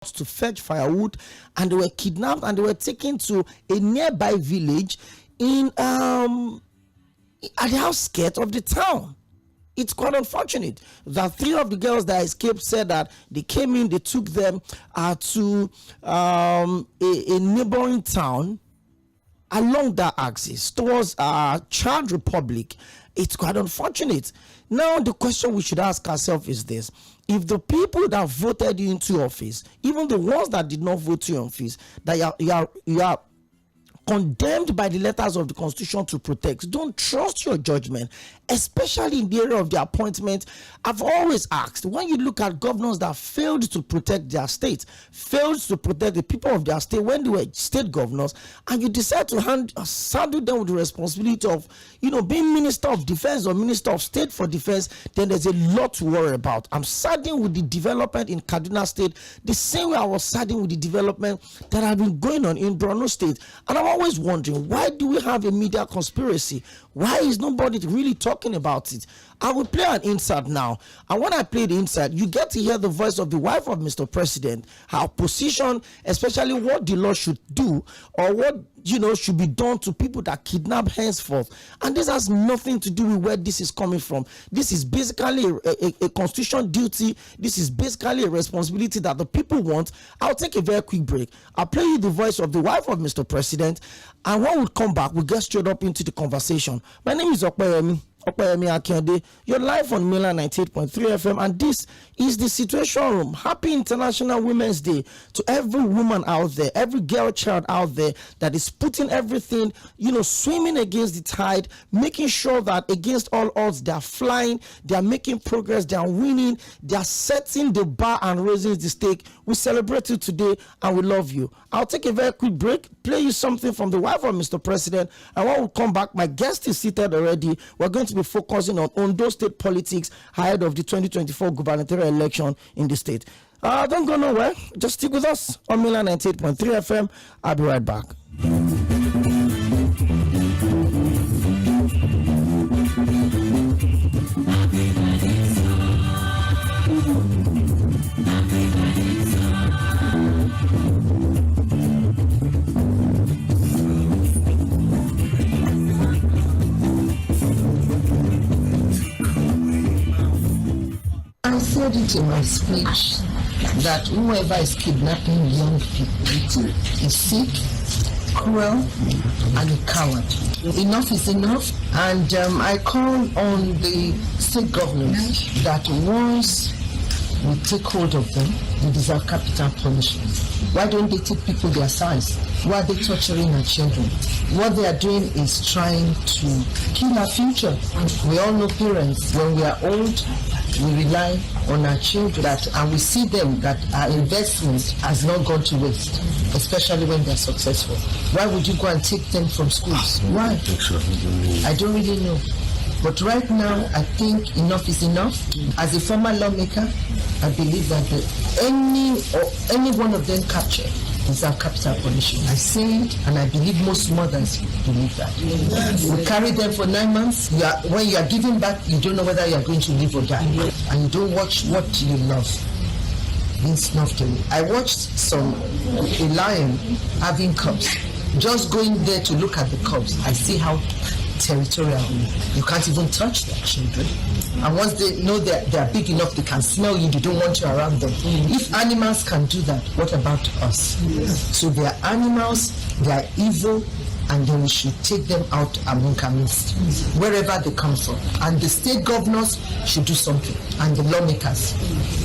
to fetch firewood, and they were kidnapped and they were taken to a nearby village in at the outskirts of the town. It's quite unfortunate that 3 of the girls that escaped said that they came in, they took them to a neighboring town along that axis towards Czech Republic. It's quite unfortunate. Now the question we should ask ourselves is this: if the people that voted you into office, even the ones that did not vote you in office, that you are condemned by the letters of the Constitution to protect, don't trust your judgment, especially in the area of the appointment. I've always asked, when you look at governors that failed to protect their state, failed to protect the people of their state when they were state governors, and you decide to saddle them with the responsibility of, being Minister of Defense or Minister of State for Defense, then there's a lot to worry about. I'm saddened with the development in Kaduna State, the same way I was saddened with the development that have been going on in Borno State. And I'm always wondering, why do we have a media conspiracy? Why is nobody really talking about it? I will play an insert now, and when I play the insert, you get to hear the voice of the wife of Mr. President, her position, especially what the law should do, or what should be done to people that kidnap henceforth. And this has nothing to do with where this is coming from. This is basically a constitutional duty. This is basically a responsibility that the people want. I'll take a very quick break. I'll play you the voice of the wife of Mr. President, and when we come back, we'll get straight up into the conversation. My name is 𝐴ᴏᴜᴜ. You're live on Mila 98.3 FM, and this is the Situation Room. Happy International Women's Day to every woman out there, every girl child out there that is putting everything, swimming against the tide, making sure that against all odds they are flying, they are making progress, they are winning, they are setting the bar and raising the stake. We celebrate you today and we love you. I'll take a very quick break, play you something from the wife of Mr. President, and when we come back, my guest is seated already. We're going to be focusing on Ondo State politics ahead of the 2024 gubernatorial election in the state. Don't go nowhere. Just stick with us on Mila 98.3 FM. I'll be right back. I said it in my speech that whoever is kidnapping young people is sick, cruel, and a coward. Enough is enough, and I call on the state government that once we take hold of them, they deserve capital punishment. Why don't they take people their size? Why are they torturing our children? What they are doing is trying to kill our future. We all know parents, when we are old, we rely on our children, and we see them that our investment has not gone to waste, especially when they're successful. Why would you go and take them from schools? Why? I don't really know. But right now, I think enough is enough. As a former lawmaker, I believe that any one of them captured deserve capital punishment. I say it, and I believe most mothers believe that. We carry them for 9 months. When you are giving back, you don't know whether you are going to live or die, and you don't watch what you love. Means enough to me. I watched a lion having cubs. Just going there to look at the cubs, I see how territorial. You can't even touch their children. And once they know that they are big enough, they can smell you, they don't want you around them. If animals can do that, what about us? So they are animals, they are evil, and then we should take them out among our midst, wherever they come from. And the state governors should do something, and the lawmakers,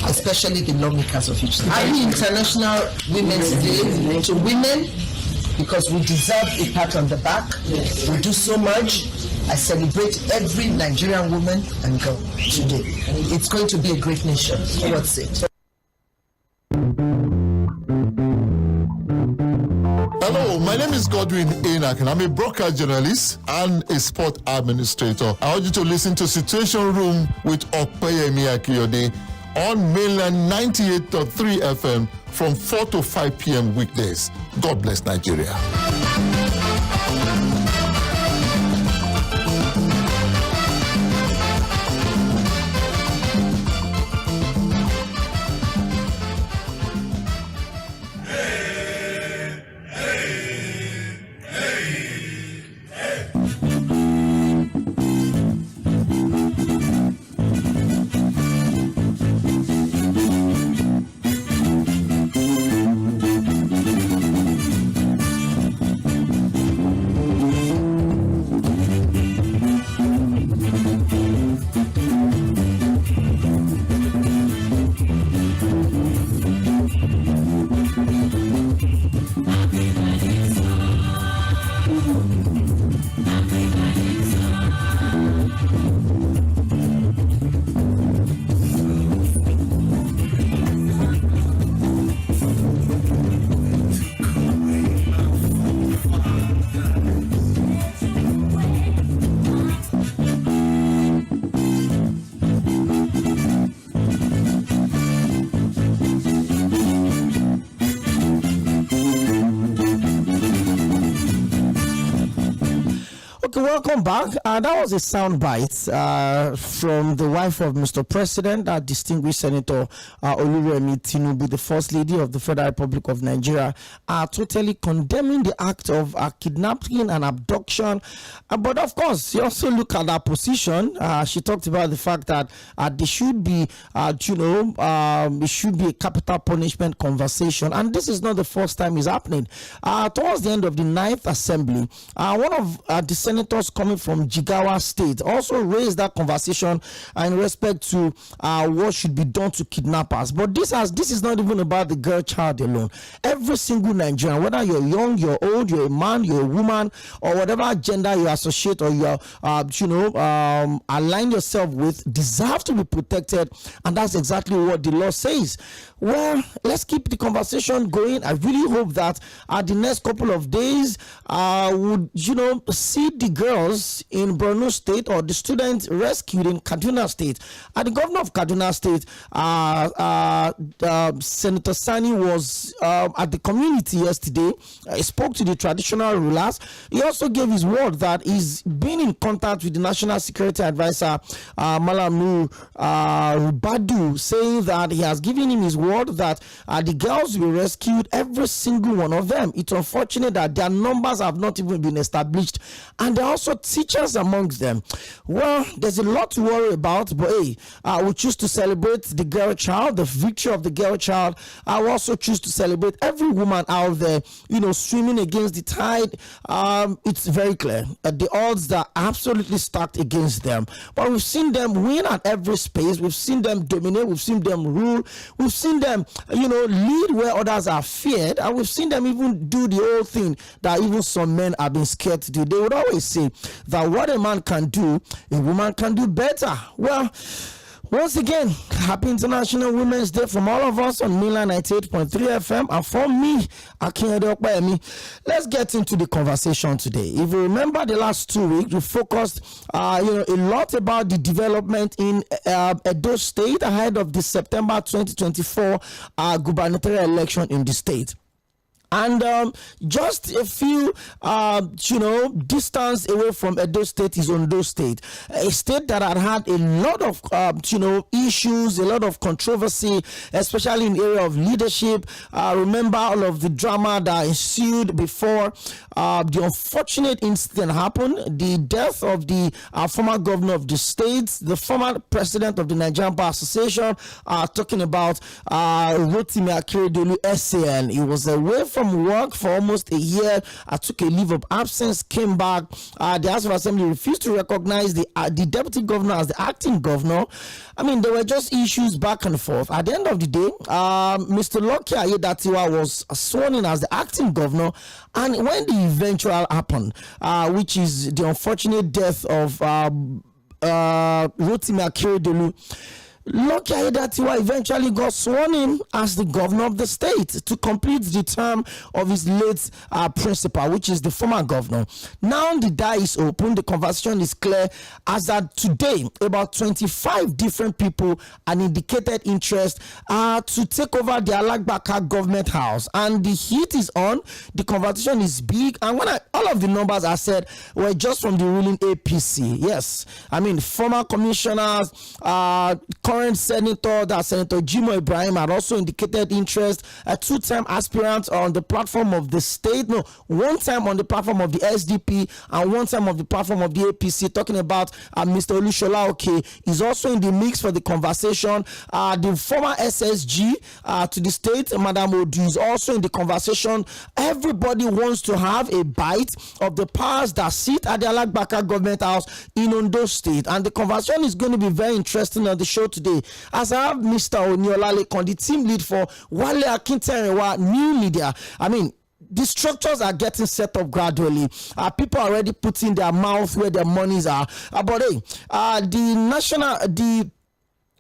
especially the lawmakers of each state. Happy International Women's Day to women, because we deserve a pat on the back. Yes. We do so much. I celebrate every Nigerian woman and girl today. It's going to be a great nation. What's sake. Hello, my name is Godwin Enoch, and I'm a broadcast journalist and a sport administrator. I want you to listen to Situation Room with 𝐴ᴜᴜᴜ on mainland 98.3 FM from 4 to 5 p.m. weekdays. God bless Nigeria. welcome back. That was a sound bite from the wife of Mr. President, distinguished Senator Oluremi Tinubu, the First Lady of the Federal Republic of Nigeria, totally condemning the act of kidnapping and abduction. But of course, you also look at her position. She talked about the fact that there should be, it should be a capital punishment conversation. And this is not the first time it's happening. Towards the end of the 9th Assembly, one of the senators coming from Jigawa State also raised that conversation in respect to what should be done to kidnappers. But this is not even about the girl child alone. Every single Nigerian, whether you're young, you're old, you're a man, you're a woman, or whatever gender you associate or you align yourself with, deserve to be protected, and that's exactly what the law says. Well, let's keep the conversation going. I really hope that the next couple of days would see the girls in Borno State or the students rescued in Kaduna State. The governor of Kaduna State, Senator Sani, was at the community yesterday. He spoke to the traditional rulers. He also gave his word that he's been in contact with the National Security Advisor, Malam Rubadu, saying that he has given him his word that the girls will be rescued, every single one of them. It's unfortunate that their numbers have not even been established, and there are also teachers amongst them. Well, there's a lot to worry about, but hey, we choose to celebrate the girl child, the victory of the girl child. I will also choose to celebrate every woman out there, swimming against the tide. It's very clear the odds are absolutely stacked against them, but we've seen them win at every space. We've seen them dominate. We've seen them rule. We've seen them, lead where others are feared, and we've seen them even do the whole thing that even some men have been scared to do. They would always say that what a man can do, a woman can do better. Well, once again, happy International Women's Day from all of us on Milan 98.3 FM, and from me, 𝐴𝐾𝐻. Let's get into the conversation today. If you remember the last 2 weeks, we focused a lot about the development in Edo State ahead of the September 2024 gubernatorial election in the state. And just a few, distance away from Edo State is Ondo State, a state that had a lot of, issues, a lot of controversy, especially in the area of leadership. Remember all of the drama that ensued before the unfortunate incident happened, the death of the former governor of the state, the former president of the Nigerian Bar Association, talking about Rotimi Akeredolu SAN. He was away from work for almost a year. I took a leave of absence, came back. The House of Assembly refused to recognize the deputy governor as the acting governor. I mean, there were just issues back and forth. At the end of the day, Mr. Lucky Ayedatiwa was sworn in as the acting governor, and when the eventual happened, which is the unfortunate death of Rotimi Akeredolu, Lucky Ayedatiwa eventually got sworn in as the governor of the state to complete the term of his late principal, which is the former governor. Now the die is open. The conversation is clear as that today about 25 different people are indicated interest to take over the Alagbaka government house, and the heat is on. The conversation is big, and when all of the numbers I said were just from the ruling APC. Yes, I mean former commissioners, current senator, that Senator Jimoh Ibrahim, had also indicated interest. A two-time aspirant on the platform of the state, one time on the platform of the SDP and one time on the platform of the APC, talking about Mr. Olushola Oke is also in the mix for the conversation. The former SSG to the state, Madam Odu, is also in the conversation. Everybody wants to have a bite of the powers that sit at the Alagbaka government house in Ondo State, and the conversation is going to be very interesting on the show today, as I have Mr. Onyolale, the team lead for Wale Akintarewa New Media. I mean, the structures are getting set up gradually. People are already putting their mouth where their monies are. But hey,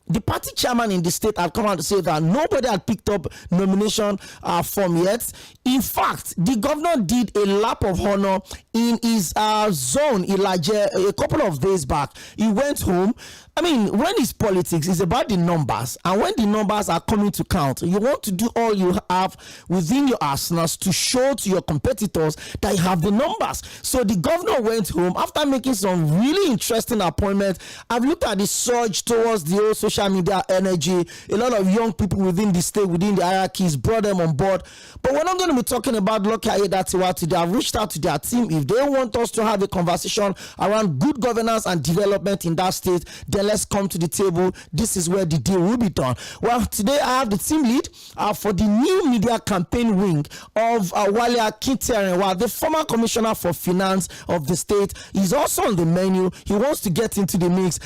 the party chairman in the state had come out to say that nobody had picked up nomination form yet. In fact, the governor did a lap of honor in his zone, Ilaje, a couple of days back. He went home I mean, when it's politics, it's about the numbers. And when the numbers are coming to count, you want to do all you have within your arsenals to show to your competitors that you have the numbers. So the governor went home after making some really interesting appointments. I've looked at the surge towards the whole social media energy. A lot of young people within the state, within the hierarchies, brought them on board. But we're not going to be talking about Lucky Aiyedatiwa today. I've reached out to their team. If they want us to have a conversation around good governance and development in that state, then let's come to the table. This is where the deal will be done. Well, today I have the team lead for the new media campaign wing of Wale Akintarenwa, the former commissioner for finance of the state. He's also on the menu. He wants to get into the mix.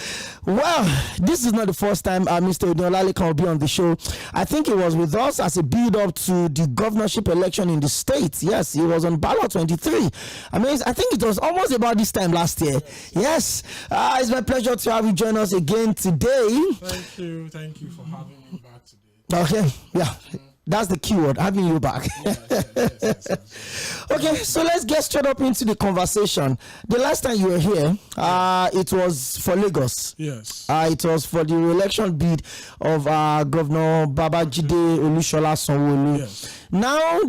Well, this is not the first time Mr. Olaleka will be on the show. I think he was with us as a build-up to the governorship election in the state. Yes, he was on ballot 23. I mean, I think it was almost about this time last year. Yes, it's my pleasure to have you join us again today. Thank you for having me back today. Okay, yeah, that's the keyword, having you back. Yes. Okay, so let's get straight up into the conversation. The last time you were here, it was for Lagos. Yes. It was for the re-election bid of Governor Babajide Olusola Sanwo-Olu. Yes. Now,